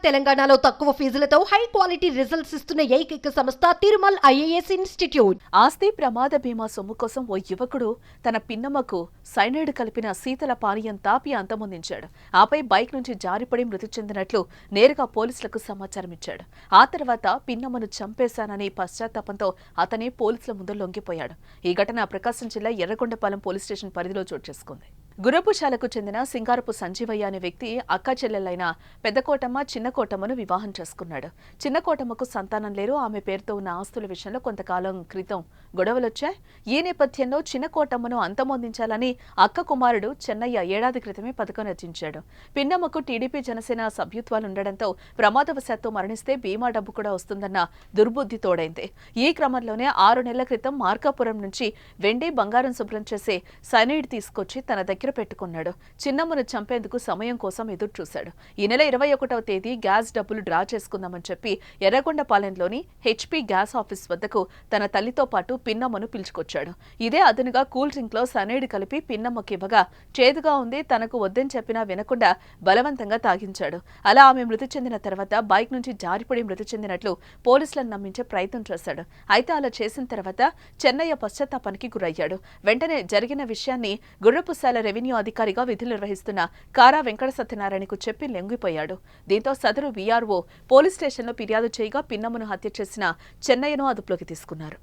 తెలంగాణలో తక్కువ ఫీజులతో high quality results ఇస్తున్న ఏకైక సంస్థ తిరుమల్ ఐఏఎస్ ఇన్స్టిట్యూట్. ఆస్తి ప్రమాద బీమా సొమ్ము కోసం ఓ యువకుడు తన పిన్నమ్మకు సైనైడ్ కలిపిన శీతల పానీయం తాపి అంతమొందించాడు. ఆపై బైక్ నుంచి జారిపడి మృతి చెందినట్లు నేరుగా పోలీసులకు సమాచారం ఇచ్చాడు. ఆ తర్వాత పిన్నమ్మను చంపేశానని పశ్చాత్తాపంతో అతనే పోలీసుల ముందు లొంగిపోయాడు. ఈ ఘటన ప్రకాశం జిల్లా ఎర్రగొండపాలెం పోలీస్ స్టేషన్ పరిధిలో చోటు చేసుకుంది. గుర్రపుశాలకు చెందిన సింగారపు సంజీవయ్య అనే వ్యక్తి అక్క చెల్లెలైన పెద్దకోటమ్మ చిన్నకోటమ్మను వివాహం చేసుకున్నాడు. చిన్నకోటమ్మకు సంతానం లేరు. ఆమె పేరుతో ఉన్న ఆస్తుల విషయంలో కొంతకాలం క్రితం గొడవలొచ్చాయి. ఈ నేపథ్యంలో చిన్నకోటమ్మను అంతమొందించాలని అక్క కుమారుడు చెన్నయ్య ఏడాది క్రితమే పథకం రచించాడు. పిన్నమ్మకు టీడీపీ జనసేన సభ్యత్వాలుండడంతో ప్రమాదవశాత్తు మరణిస్తే బీమా డబ్బు కూడా వస్తుందన్న దుర్బుద్ధి తోడైంది. ఈ క్రమంలోనే 6 నెలల క్రితం మార్కాపురం నుంచి వెండి బంగారం శుభ్రం చేసే సైనైడ్ తీసుకొచ్చి తన దగ్గర పెట్టుకున్నాడు. చిన్నమ్మను చంపేందుకు సమయం కోసం ఎదురు చూశాడు. ఈ నెల 21వ తేదీ గ్యాస్ డబ్బులు డ్రా చేసుకుందామని చెప్పి ఎర్రగొండపాలెంలోని హెచ్పీ గ్యాస్ ఆఫీస్ వద్దకు తన తల్లితో పాటు పిన్నమ్మను పిలుచుకొచ్చాడు. ఇదే అదునుగా కూల్ డ్రింక్ లో సైనైడ్ కలిపి పిన్నమ్మకి ఇవ్వగా చేదుగా ఉంది, తనకు వద్దని చెప్పినా వినకుండా బలవంతంగా తాగించాడు. అలా ఆమె మృతి చెందిన తర్వాత బైక్ నుంచి జారిపడి మృతి చెందినట్లు పోలీసులను నమ్మించే ప్రయత్నం చేశాడు. అయితే అలా చేసిన తర్వాత చెన్నయ్య పశ్చాత్తాపానికి గురయ్యాడు. వెంటనే జరిగిన విషయాన్ని గుర్రపుశాల రెవెన్యూ అధికారిగా విధులు నిర్వహిస్తున్న కారా వెంకట సత్యనారాయణకు చెప్పి లొంగిపోయాడు. దీంతో సదరు వీఆర్ఓ పోలీస్ స్టేషన్లో ఫిర్యాదు చేయగా పిన్నమ్మను హత్య చేసిన చెన్నయ్యను అదుపులోకి తీసుకున్నారు.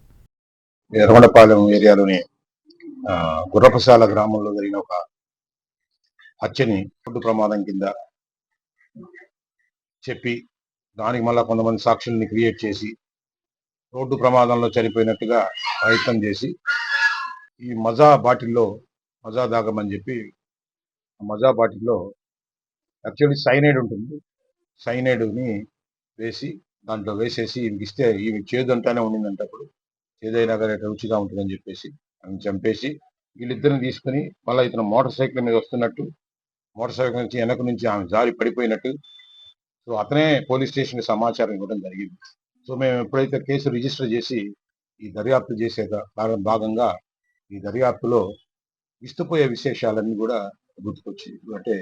ఎర్రగొండపాలెం ఏరియాలోని గుర్రపుశాల గ్రామంలో జరిగిన ఒక హత్యని రోడ్డు ప్రమాదం కింద చెప్పి దానికి మళ్ళా కొంతమంది సాక్షుల్ని క్రియేట్ చేసి రోడ్డు ప్రమాదంలో చనిపోయినట్టుగా ప్రయత్నం చేసి ఈ మజా దాగమని చెప్పి మజా బాటిల్లో యాక్చువల్లీ సైనైడ్ ఉంటుంది. సైనైడ్ని వేసి దాంట్లో వేసేసి ఈమెకి ఇస్తే ఈమె చేదు అంటానే ఉండిందంటప్పుడు చేదైనా కానీ రుచిగా ఉంటుందని చెప్పేసి ఆమె చంపేసి వీళ్ళిద్దరిని తీసుకుని మళ్ళీ ఇతను మోటార్ సైకిల్ మీద వస్తున్నట్టు మోటార్ సైకిల్ నుంచి వెనక నుంచి ఆమె జారి పడిపోయినట్టు సో అతనే పోలీస్ స్టేషన్కి సమాచారం ఇవ్వడం జరిగింది. సో మేము ఎప్పుడైతే కేసు రిజిస్టర్ చేసి ఈ దర్యాప్తు చేసే భాగంగా ఈ దర్యాప్తులో విస్తుపోయే విశేషాలన్నీ కూడా గుర్తుకొచ్చి అంటే